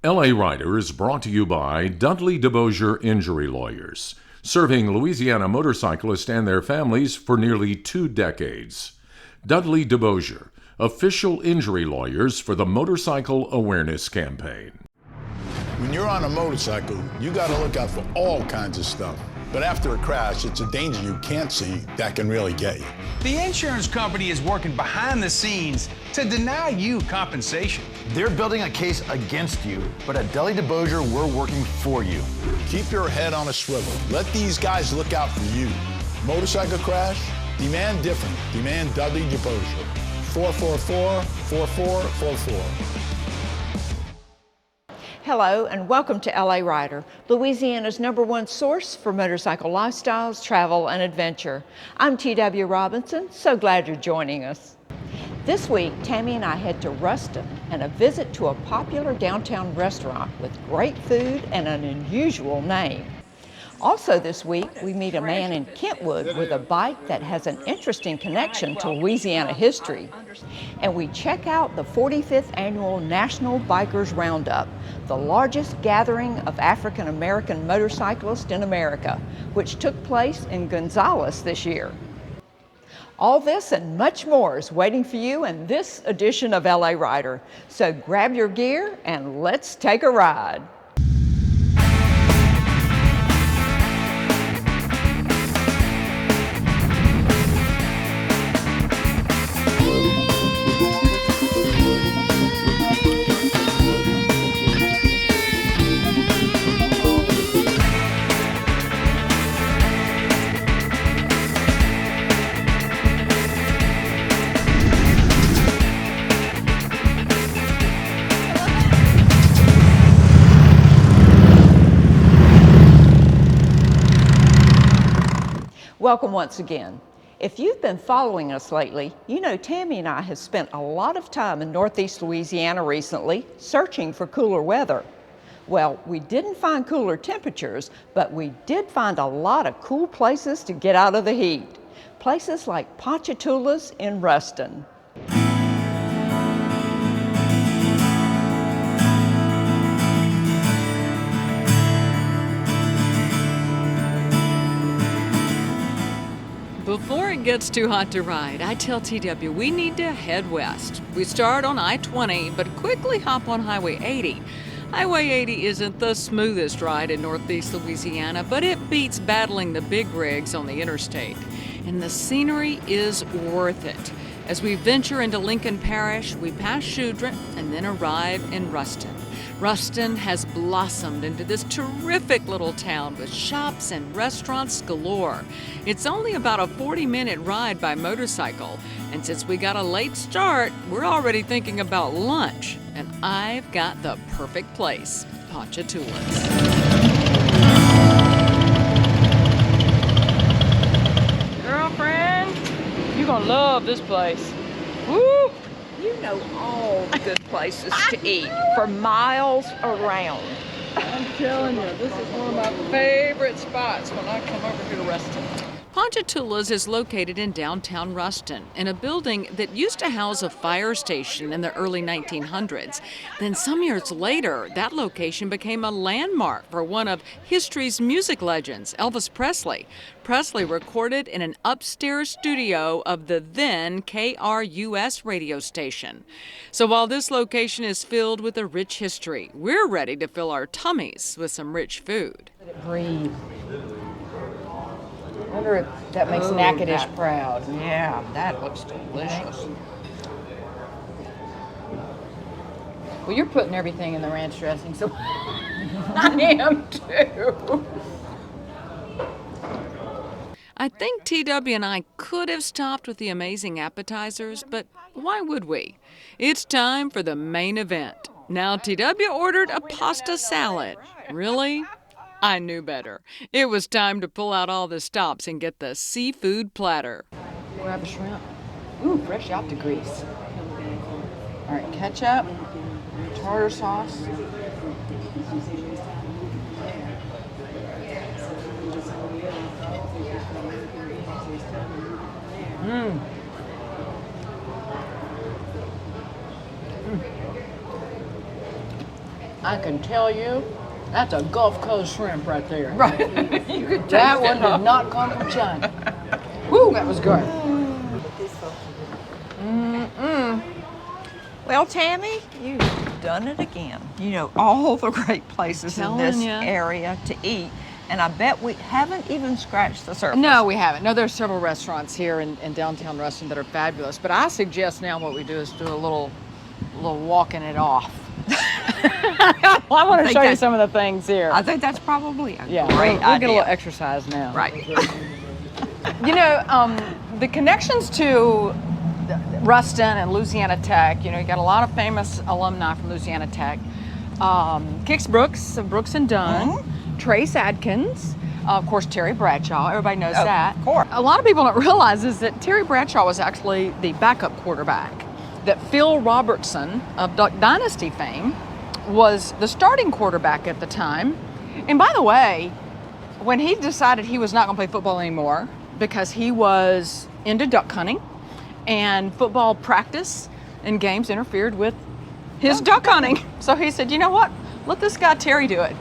LA Rider is brought to you by Dudley DeBosier Injury Lawyers, serving Louisiana motorcyclists and their families for nearly 2 decades. Dudley DeBosier, official injury lawyers for the Motorcycle Awareness Campaign. When you're on a motorcycle, you got to look out for all kinds of stuff. But after a crash, it's a danger you can't see that can really get you. The insurance company is working behind the scenes to deny you compensation. They're building a case against you, but at Dudley DeBosier, we're working for you. Keep your head on a swivel. Let these guys look out for you. Motorcycle crash? Demand different. Demand Dudley DeBosier. 444-4444. Hello and welcome to LA Rider, Louisiana's #1 source for motorcycle lifestyles, travel, and adventure. I'm T.W. Robinson, so glad you're joining us. This week, Tammy and I head to Ruston and a visit to a popular downtown restaurant with great food and an unusual name. Also this week, we meet a man in Kentwood with a bike that has an interesting connection to Louisiana history. And we check out the 45th Annual National Bikers Roundup, the largest gathering of African American motorcyclists in America, which took place in Gonzales this year. All this and much more is waiting for you in this edition of LA Rider. So grab your gear and let's take a ride. Welcome once again. If you've been following us lately, you know Tammy and I have spent a lot of time in Northeast Louisiana recently searching for cooler weather. Well, we didn't find cooler temperatures, but we did find a lot of cool places to get out of the heat. Places like Ponchatoula's in Ruston. Before it gets too hot to ride, I tell TW we need to head west. We start on I-20, but quickly hop on Highway 80. Highway 80 isn't the smoothest ride in Northeast Louisiana, but it beats battling the big rigs on the interstate. And the scenery is worth it. As we venture into Lincoln Parish, we pass Choudre and then arrive in Ruston. Ruston has blossomed into this terrific little town with shops and restaurants galore. It's only about a 40-minute ride by motorcycle, and since we got a late start, we're already thinking about lunch. And I've got the perfect place, Ponchatoula's. Girlfriend, you're gonna love this place. Woo! You know all the good places to eat for miles around. I'm telling you, this is one of my favorite spots when I come over here to Ruston. Ponchatoula's is located in downtown Ruston in a building that used to house a fire station in the early 1900s. Then some years later, that location became a landmark for one of history's music legends, Elvis Presley. Presley recorded in an upstairs studio of the then KRUS radio station. So while this location is filled with a rich history, we're ready to fill our tummies with some rich food. Let it breathe. I wonder if that makes Natchitoches proud. Yeah, that looks delicious. Well, you're putting everything in the ranch dressing, so I am too. I think TW and I could have stopped with the amazing appetizers, but why would we? It's time for the main event. Now TW ordered a pasta salad. Really? I knew better. It was time to pull out all the stops and get the seafood platter. Grab a shrimp. Ooh, fresh out the grease. All right, ketchup, tartar sauce. I can tell you, that's a Gulf Coast shrimp right there. Right. You could That taste one it, huh? did not come from China. Woo, that was good. Well, Tammy, you've done it again. You know all the great places in this Telling ya. area to eat, and I bet we haven't even scratched the surface. No, we haven't. No, there's several restaurants here in downtown Ruston that are fabulous. But I suggest now what we do is do a little walking it off. I want to show you some of the things here. I think that's probably a Yeah, great we'll idea. get a little exercise now. Right. You know, the connections to Ruston and Louisiana Tech, you know, you got a lot of famous alumni from Louisiana Tech. Kix Brooks of Brooks and Dunn, Trace Adkins, of course, Terry Bradshaw. Everybody knows that. Of course. A lot of people don't realize is that Terry Bradshaw was actually the backup quarterback, that Phil Robertson of Duck Dynasty fame was the starting quarterback at the time. And by the way, when he decided he was not going to play football anymore because he was into duck hunting and football practice and games interfered with his duck hunting. So he said, you know what? Let this guy Terry do it.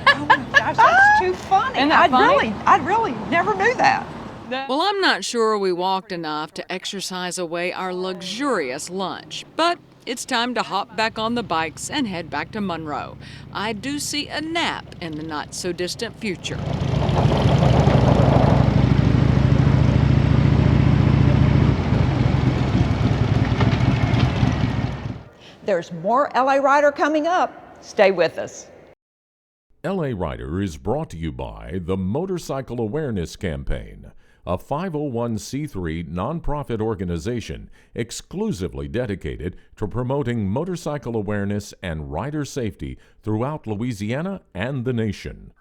Oh my gosh, that's too funny. Isn't that funny? I really never knew that. Well, I'm not sure we walked enough to exercise away our luxurious lunch, but it's time to hop back on the bikes and head back to Monroe. I do see a nap in the not-so-distant future. There's more LA Rider coming up. Stay with us. LA Rider is brought to you by the Motorcycle Awareness Campaign, a 501c3 nonprofit organization exclusively dedicated to promoting motorcycle awareness and rider safety throughout Louisiana and the nation.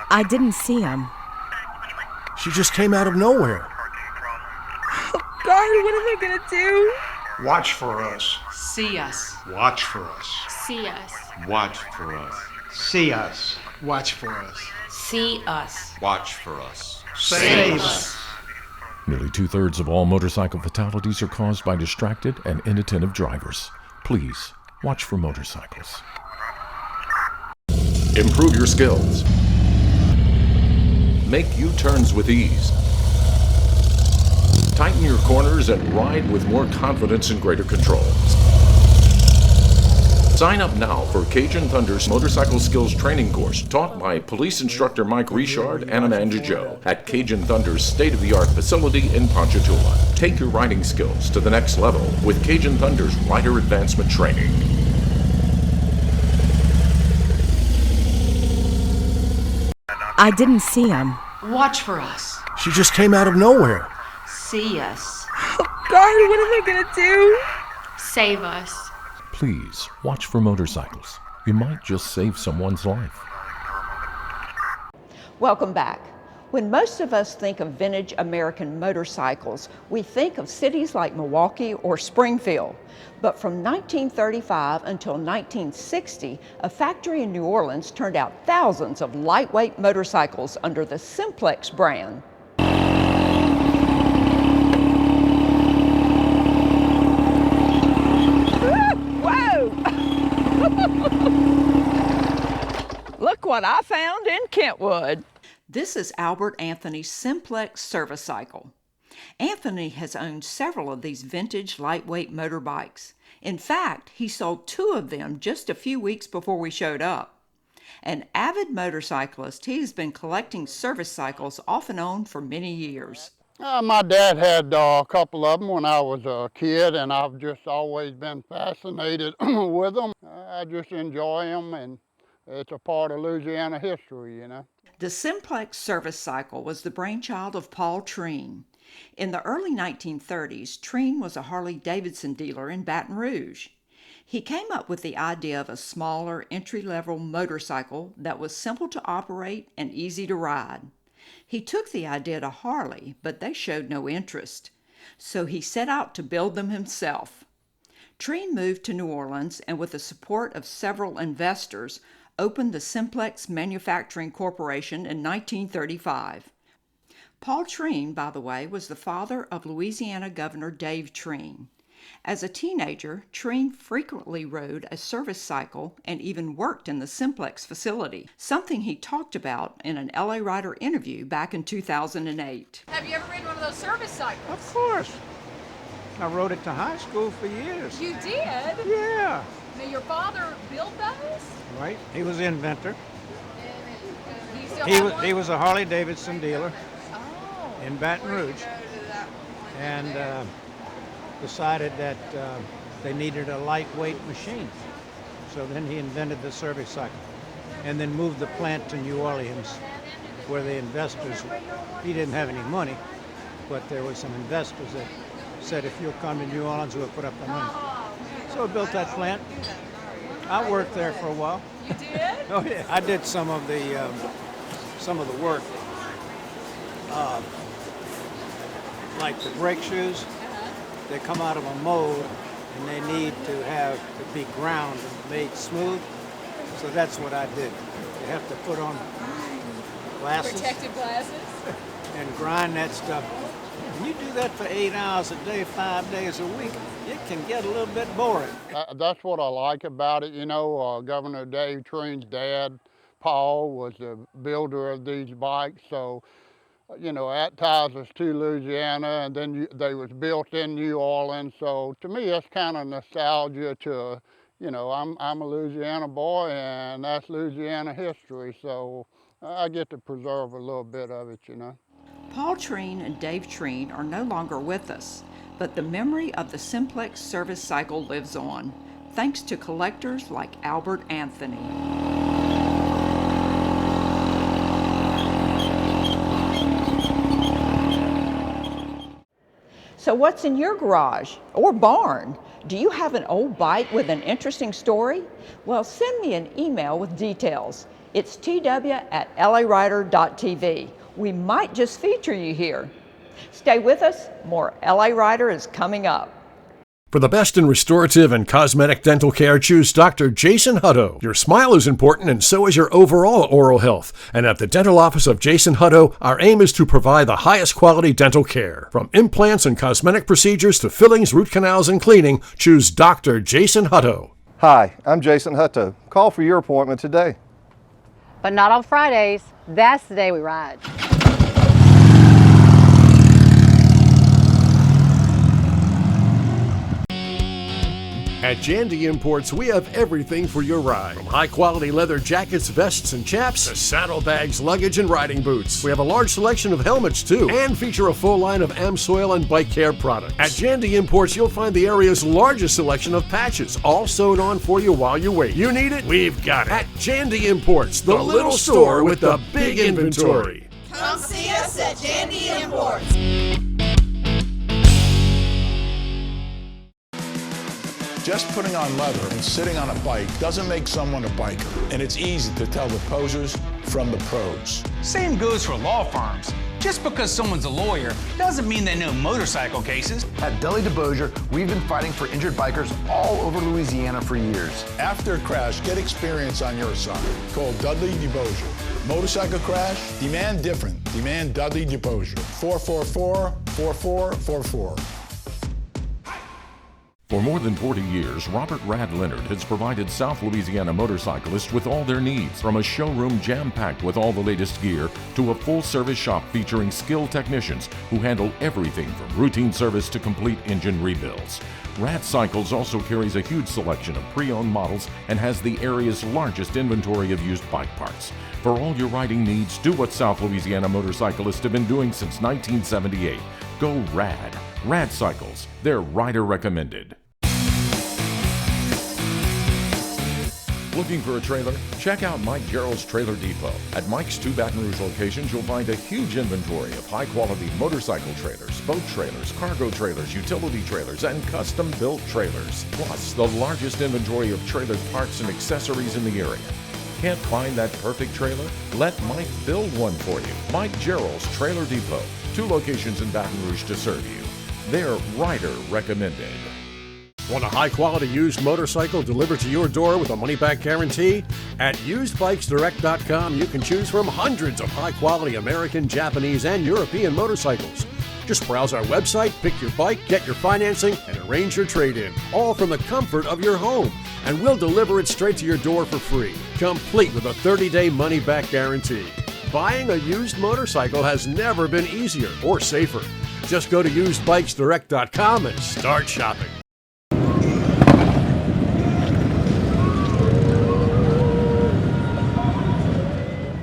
I didn't see him. She just came out of nowhere. God, what am I gonna do? Watch for us. See us. Watch for us. See us. Watch for us. See us. Watch for us. See us. Watch for us. Save us. Nearly two-thirds of all motorcycle fatalities are caused by distracted and inattentive drivers. Please, watch for motorcycles. Improve your skills. Make U-turns with ease. Tighten your corners and ride with more confidence and greater control. Sign up now for Cajun Thunder's Motorcycle Skills Training Course, taught by Police Instructor Mike Richard and Amanda Joe at Cajun Thunder's state-of-the-art facility in Ponchatoula. Take your riding skills to the next level with Cajun Thunder's Rider Advancement Training. I didn't see him. Watch for us. She just came out of nowhere. See us. God, what am I gonna do? Save us. Please, watch for motorcycles. You might just save someone's life. Welcome back. When most of us think of vintage American motorcycles, we think of cities like Milwaukee or Springfield. But from 1935 until 1960, a factory in New Orleans turned out thousands of lightweight motorcycles under the Simplex brand. Look what I found in Kentwood. This is Albert Anthony's Simplex Service Cycle. Anthony has owned several of these vintage lightweight motorbikes. In fact, he sold 2 of them just a few weeks before we showed up. An avid motorcyclist, he has been collecting service cycles off and on for many years. My dad had a couple of them when I was a kid, and I've just always been fascinated with them. I just enjoy them, and it's a part of Louisiana history, you know. The Simplex Service Cycle was the brainchild of Paul Treen. In the early 1930s, Treen was a Harley-Davidson dealer in Baton Rouge. He came up with the idea of a smaller, entry-level motorcycle that was simple to operate and easy to ride. He took the idea to Harley, but they showed no interest. So he set out to build them himself. Treen moved to New Orleans and, with the support of several investors, opened the Simplex Manufacturing Corporation in 1935. Paul Treen, by the way, was the father of Louisiana Governor Dave Treen. As a teenager, Treen frequently rode a service cycle and even worked in the Simplex facility, something he talked about in an LA Rider interview back in 2008. Have you ever ridden one of those service cycles? Of course. I rode it to high school for years. You did? Yeah. Now, your father built those? Right. He was the inventor. Do you still have one? He was a Harley Davidson dealer Oh. in Baton Rouge, and decided that they needed a lightweight machine. So then he invented the service cycle, and then moved the plant to New Orleans, where the investors, he didn't have any money, but there were some investors that said, if you'll come to New Orleans, we'll put up the money. So I built that plant. I worked there for a while. You did? Oh yeah. I did some of the work, like the brake shoes. They come out of a mold, and they need to be ground and made smooth. So that's what I did. You have to put on glasses. Protective glasses? And grind that stuff. When you do that for 8 hours a day, 5 days a week, it can get a little bit boring. That's what I like about it. You know, Governor Dave Treen's dad, Paul, was the builder of these bikes. So, you know, that ties us to Louisiana, and then they was built in New Orleans. So to me, it's kind of nostalgia to, you know, I'm a Louisiana boy, and that's Louisiana history. So I get to preserve a little bit of it, you know. Paul Treen and Dave Treen are no longer with us, but the memory of the Simplex service cycle lives on, thanks to collectors like Albert Anthony. So what's in your garage or barn? Do you have an old bike with an interesting story? Well, send me an email with details. It's tw@larider.tv. We might just feature you here. Stay with us, more LA Rider is coming up. For the best in restorative and cosmetic dental care, choose Dr. Jason Hutto. Your smile is important, and so is your overall oral health. And at the dental office of Jason Hutto, our aim is to provide the highest quality dental care. From implants and cosmetic procedures to fillings, root canals, and cleaning, choose Dr. Jason Hutto. Hi, I'm Jason Hutto. Call for your appointment today. But not on Fridays. That's the day we ride. At Jandy Imports, we have everything for your ride. From high-quality leather jackets, vests, and chaps, to saddlebags, luggage, and riding boots. We have a large selection of helmets, too, and feature a full line of AMSOIL and bike care products. At Jandy Imports, you'll find the area's largest selection of patches, all sewed on for you while you wait. You need it? We've got it. At Jandy Imports, the little store with the big inventory. Come see us at Jandy Imports. Just putting on leather and sitting on a bike doesn't make someone a biker. And it's easy to tell the posers from the pros. Same goes for law firms. Just because someone's a lawyer doesn't mean they know motorcycle cases. At Dudley DeBosier, we've been fighting for injured bikers all over Louisiana for years. After a crash, get experience on your side. Call Dudley DeBosier. Motorcycle crash? Demand different. Demand Dudley DeBosier. 444-4444. For more than 40 years, Robert Rad Leonard has provided South Louisiana motorcyclists with all their needs, from a showroom jam-packed with all the latest gear to a full-service shop featuring skilled technicians who handle everything from routine service to complete engine rebuilds. Rad Cycles also carries a huge selection of pre-owned models and has the area's largest inventory of used bike parts. For all your riding needs, do what South Louisiana motorcyclists have been doing since 1978. Go Rad. Rad Cycles. They're rider recommended. Looking for a trailer? Check out Mike Gerald's Trailer Depot. At Mike's 2 Baton Rouge locations, you'll find a huge inventory of high-quality motorcycle trailers, boat trailers, cargo trailers, utility trailers, and custom-built trailers. Plus, the largest inventory of trailer parts and accessories in the area. Can't find that perfect trailer? Let Mike build one for you. Mike Gerald's Trailer Depot. 2 locations in Baton Rouge to serve you. They're rider recommended. Want a high-quality used motorcycle delivered to your door with a money-back guarantee? At usedbikesdirect.com, you can choose from hundreds of high-quality American, Japanese, and European motorcycles. Just browse our website, pick your bike, get your financing, and arrange your trade-in, all from the comfort of your home. And we'll deliver it straight to your door for free, complete with a 30-day money-back guarantee. Buying a used motorcycle has never been easier or safer. Just go to usedbikesdirect.com and start shopping.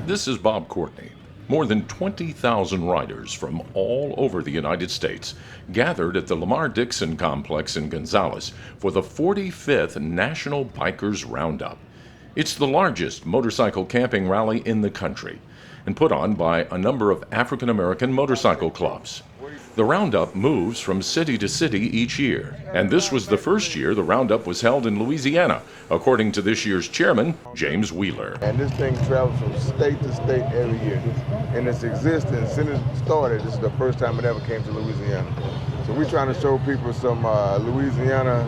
This is Bob Courtney. More than 20,000 riders from all over the United States gathered at the Lamar-Dixon Complex in Gonzales for the 45th National Bikers Roundup. It's the largest motorcycle camping rally in the country and put on by a number of African American motorcycle clubs. The Roundup moves from city to city each year, and this was the first year the Roundup was held in Louisiana, according to this year's chairman, James Wheeler. And this thing travels from state to state every year. In its existence, since it started, this is the first time it ever came to Louisiana. So we're trying to show people some Louisiana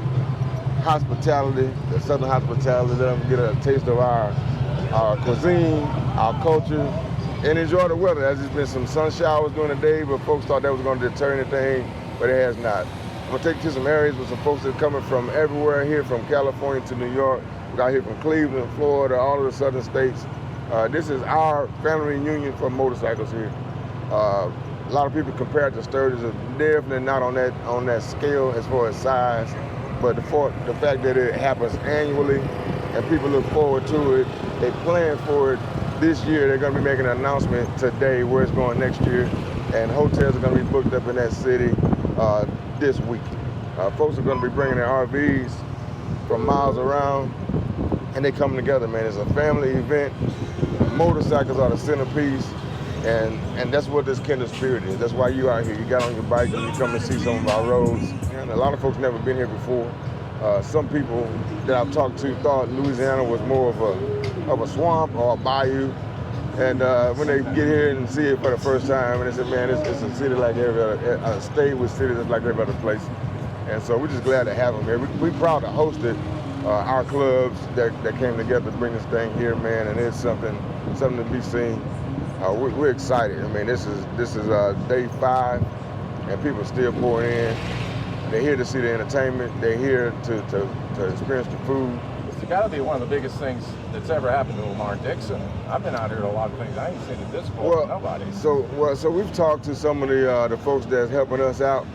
hospitality, the southern hospitality, let them get a taste of our cuisine, our culture, and enjoy the weather. There's just been some sun showers during the day, but folks thought that was going to deter anything, but it has not. I'm going to take you to some areas with some folks that are coming from everywhere here, from California to New York. We got here from Cleveland, Florida, all of the southern states. This is our family reunion for motorcycles here. A lot of people compare it to Sturgis. It's definitely not on that scale as far as size, but the fact that it happens annually and people look forward to it, they plan for it. This year, they're going to be making an announcement today where it's going next year, and hotels are going to be booked up in that city this week. Folks are going to be bringing their RVs from miles around, and they coming together, man. It's a family event. Motorcycles are the centerpiece, and that's what this kindred spirit is. That's why you out here. You got on your bike and you come to see some of our roads. And a lot of folks never been here before. Some people that I've talked to thought Louisiana was more of a swamp or a bayou. And when they get here and see it for the first time, and they say, man, it's a city like every other, a state with city that's like every other place. And so we're just glad to have them here. We're proud to host it. Our clubs that came together to bring this thing here, man, and it's something to be seen. We're excited. I mean, this is day 5, and people are still pouring in. They're here to see the entertainment. They're here to experience the food. It's got to be one of the biggest things that's ever happened to Lamar-Dixon. I've been out here to a lot of things. I ain't seen it this before. Nobody. So we've talked to some of the folks that's helping us out,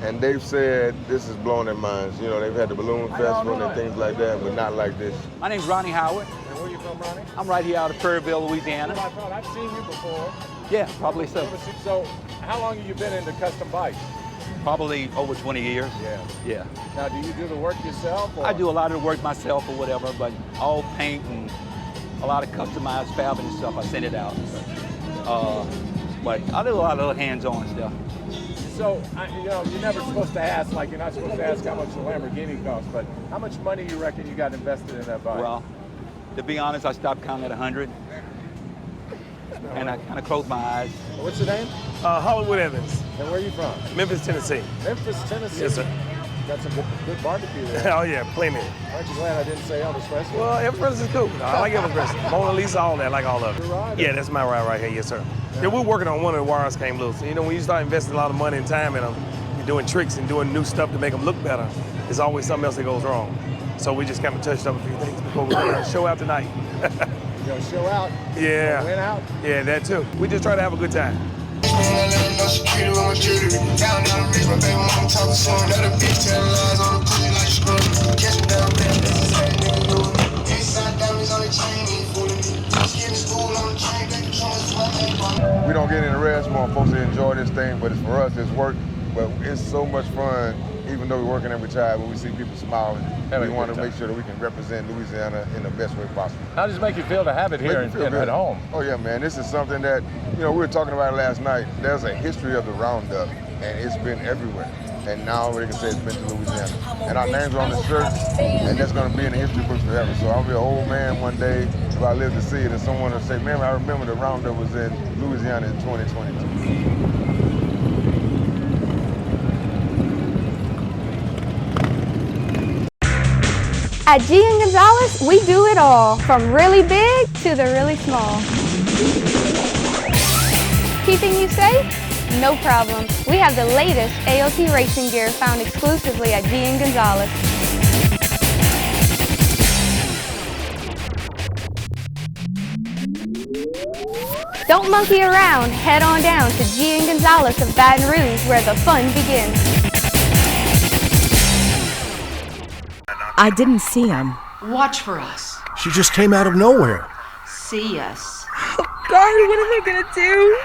and they've said this is blowing their minds. You know, they've had the balloon festival and things like that, but not like this. My name's Ronnie Howard. And where you from, Ronnie? I'm right here out of Prairieville, Louisiana. I thought I've seen you before. Yeah, probably so. So how long have you been into custom bikes? Probably over 20 years. Yeah. Now, do you do the work yourself? Or? I do a lot of the work myself or whatever, but all paint and a lot of customized fabric and stuff, I send it out. But I do a lot of hands-on stuff. So, you're never supposed to ask, like you're not supposed to ask how much a Lamborghini costs, but how much money you reckon you got invested in that bike? Well, to be honest, I stopped counting at 100. And I kind of closed my eyes. What's your name? Hollywood Evans. And where are you from? Memphis, Tennessee. Memphis, Tennessee? Yes, sir. Got some good barbecue there. Oh, yeah, plenty. Aren't you glad I didn't say Elvis Presley? Well, Elvis Presley's cool. I like Elvis Presley. Mona Lisa, all that, I like all of it. Your ride? Yeah, that's my ride right here, yes, sir. Yeah, we're working on one of the wires came loose. You know, when you start investing a lot of money and time in them, you're doing tricks and doing new stuff to make them look better, there's always something else that goes wrong. So we just kind of touched up a few things before we show out tonight. You know, show out? Yeah. Win out? Yeah, that too. We just try to have a good time. We don't get any rest. We want folks to enjoy this thing, but for us, it's work. But it's so much fun, even though we're working every time, when we see people smiling. We want to make sure that we can represent Louisiana in the best way possible. How does it make you feel to have it here at home? Oh yeah, man, this is something that, we were talking about it last night. There's a history of the Roundup, and it's been everywhere. And now we can say it's been to Louisiana. And our names are on the shirt, and that's going to be in the history books forever. So I'll be an old man one day, if I live to see it, and someone will say, man, I remember the Roundup was in Louisiana in 2022. At G & Gonzales, we do it all, from really big to the really small. Keeping you safe No problem. We have the latest AOT racing gear found exclusively at G & Gonzalez. Don't monkey around. Head on down to G & Gonzalez of Baton Rouge where the fun begins. I didn't see him. Watch for us. She just came out of nowhere. See us. Oh God, what are they gonna do?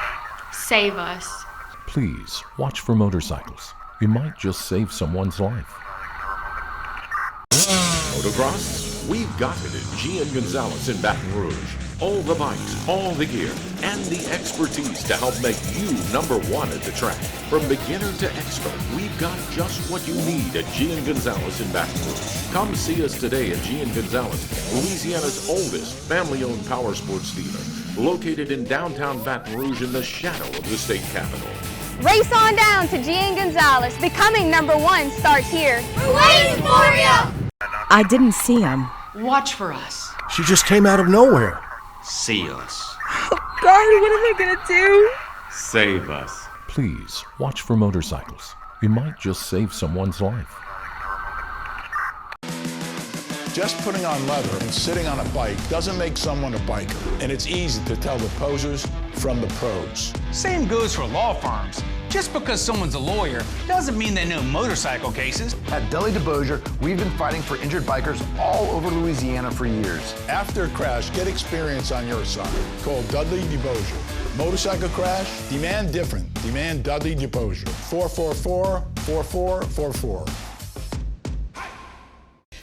Save us. Please watch for motorcycles. You might just save someone's life. Motocross? We've got it at G & Gonzalez in Baton Rouge. All the bikes, all the gear, and the expertise to help make you #1 at the track. From beginner to expert, we've got just what you need at G & Gonzalez in Baton Rouge. Come see us today at G & Gonzalez, Louisiana's oldest family-owned power sports dealer, located in downtown Baton Rouge in the shadow of the state capitol. Race on down to G & Gonzalez. Becoming #1 starts here. We're waiting for you! I didn't see him. Watch for us. She just came out of nowhere. See us. Oh God, what are they gonna do? Save us. Please watch for motorcycles. You might just save someone's life. Just putting on leather and sitting on a bike doesn't make someone a biker, and it's easy to tell the posers from the pros. Same goes for law firms. Just because someone's a lawyer doesn't mean they know motorcycle cases. At Dudley DeBosier, we've been fighting for injured bikers all over Louisiana for years. After a crash, get experience on your side. Call Dudley DeBosier. Motorcycle crash? Demand different. Demand Dudley DeBosier. 444-4444.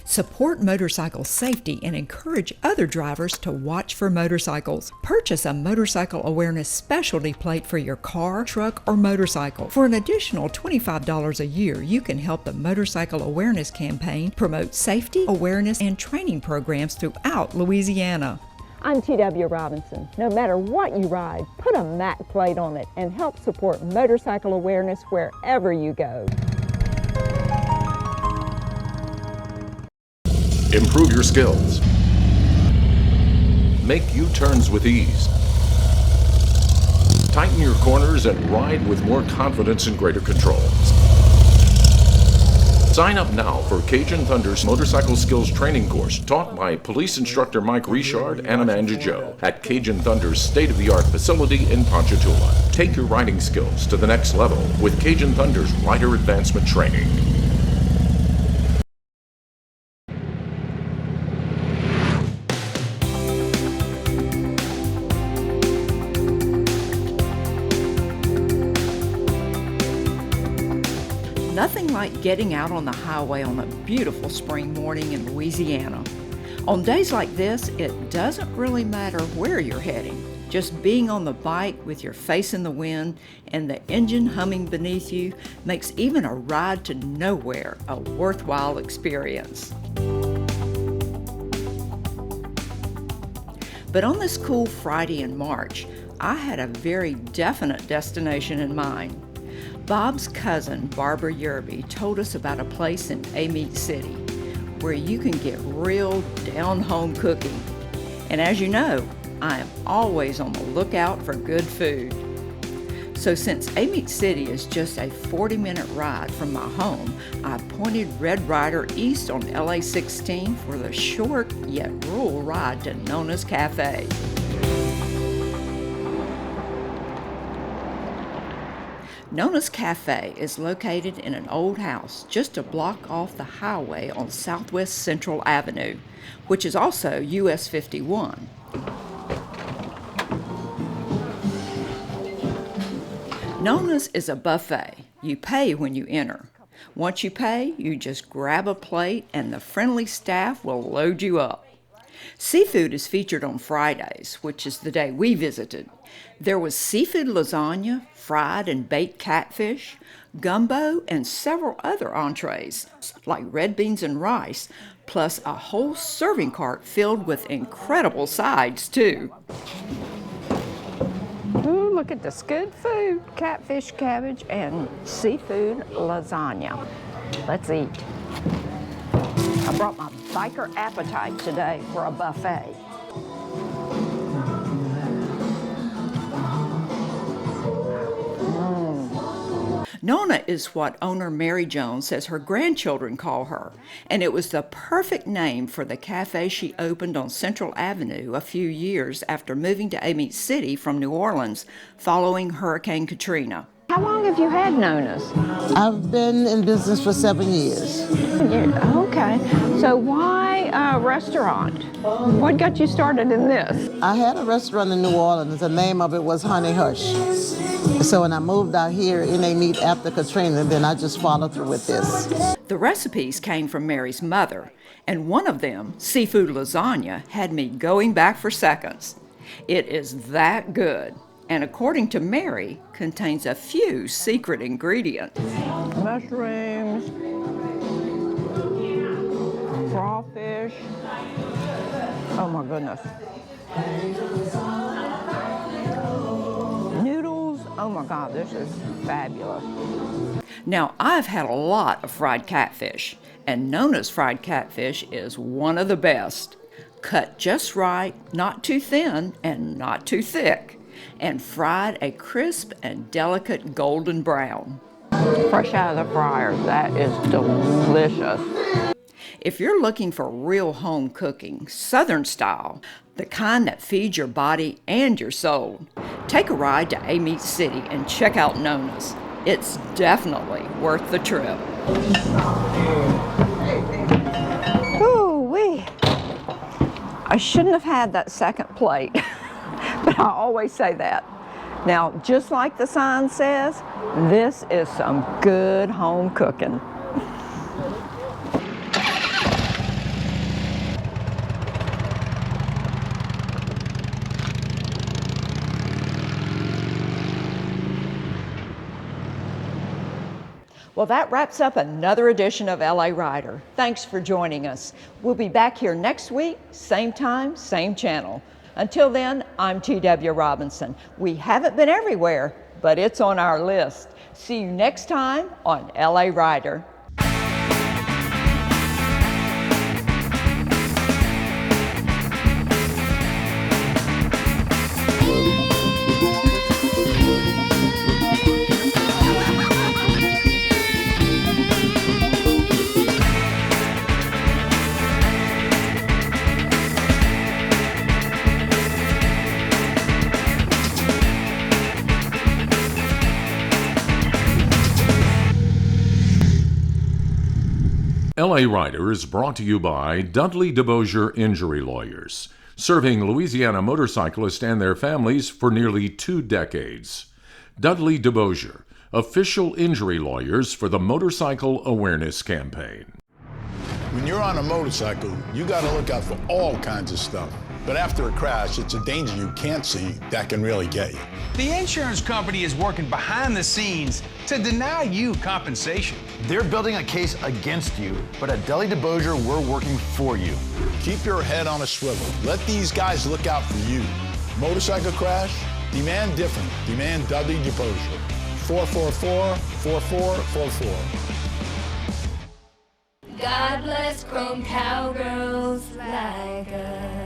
Support motorcycle safety and encourage other drivers to watch for motorcycles. Purchase a motorcycle awareness specialty plate for your car, truck, or motorcycle. For an additional $25 a year, you can help the Motorcycle Awareness Campaign promote safety, awareness, and training programs throughout Louisiana. I'm T.W. Robinson. No matter what you ride, put a MAC plate on it and help support motorcycle awareness wherever you go. Improve your skills. Make U-turns with ease. Tighten your corners and ride with more confidence and greater control. Sign up now for Cajun Thunder's Motorcycle Skills Training Course taught by Police Instructor Mike Richard and Amanda Joe at Cajun Thunder's state-of-the-art facility in Ponchatoula. Take your riding skills to the next level with Cajun Thunder's Rider Advancement Training. Nothing like getting out on the highway on a beautiful spring morning in Louisiana. On days like this, it doesn't really matter where you're heading. Just being on the bike with your face in the wind and the engine humming beneath you makes even a ride to nowhere a worthwhile experience. But on this cool Friday in March, I had a very definite destination in mind. Bob's cousin, Barbara Yerby, told us about a place in Amite City where you can get real down-home cooking. And as you know, I am always on the lookout for good food. So since Amite City is just a 40-minute ride from my home, I pointed Red Rider east on LA 16 for the short yet rural ride to Nona's Cafe. Nona's Cafe is located in an old house just a block off the highway on Southwest Central Avenue, which is also US 51. Nona's is a buffet. You pay when you enter. Once you pay, you just grab a plate and the friendly staff will load you up. Seafood is featured on Fridays, which is the day we visited. There was seafood lasagna, fried and baked catfish, gumbo, and several other entrees, like red beans and rice, plus a whole serving cart filled with incredible sides, too. Ooh, look at this good food. Catfish, cabbage, and seafood lasagna. Let's eat. I brought my biker appetite today for a buffet. Nona is what owner Mary Jones says her grandchildren call her, and it was the perfect name for the cafe she opened on Central Avenue a few years after moving to Amite City from New Orleans following Hurricane Katrina. How long have you had Nona's? I've been in business for 7 years. Okay. So why a restaurant? What got you started in this? I had a restaurant in New Orleans. The name of it was Honey Hush. So when I moved out here in Amite after Katrina, then I just followed through with this. The recipes came from Mary's mother, and one of them, seafood lasagna, had me going back for seconds. It is that good, and according to Mary, contains a few secret ingredients. Mushrooms, crawfish, oh my goodness. Noodles, oh my God, this is fabulous. Now, I've had a lot of fried catfish, and Nona's fried catfish is one of the best. Cut just right, not too thin and not too thick, and fried a crisp and delicate golden brown. Fresh out of the fryer, that is delicious. If you're looking for real home cooking, Southern style, the kind that feeds your body and your soul, take a ride to Amite City and check out Nona's. It's definitely worth the trip. Ooh-wee. I shouldn't have had that second plate, but I always say that. Now, just like the sign says, this is some good home cooking. Well, that wraps up another edition of LA Rider. Thanks for joining us. We'll be back here next week, same time, same channel. Until then, I'm T.W. Robinson. We haven't been everywhere, but it's on our list. See you next time on LA Rider. LA Rider is brought to you by Dudley DeBosier Injury Lawyers, serving Louisiana motorcyclists and their families for nearly 2 decades. Dudley DeBosier, official injury lawyers for the Motorcycle Awareness Campaign. When you're on a motorcycle, you got to look out for all kinds of stuff. But after a crash, it's a danger you can't see that can really get you. The insurance company is working behind the scenes to deny you compensation. They're building a case against you, but at Dudley DeBosier, we're working for you. Keep your head on a swivel. Let these guys look out for you. Motorcycle crash? Demand different. Demand Dudley DeBosier. 444-4444. God bless chrome cowgirls like us.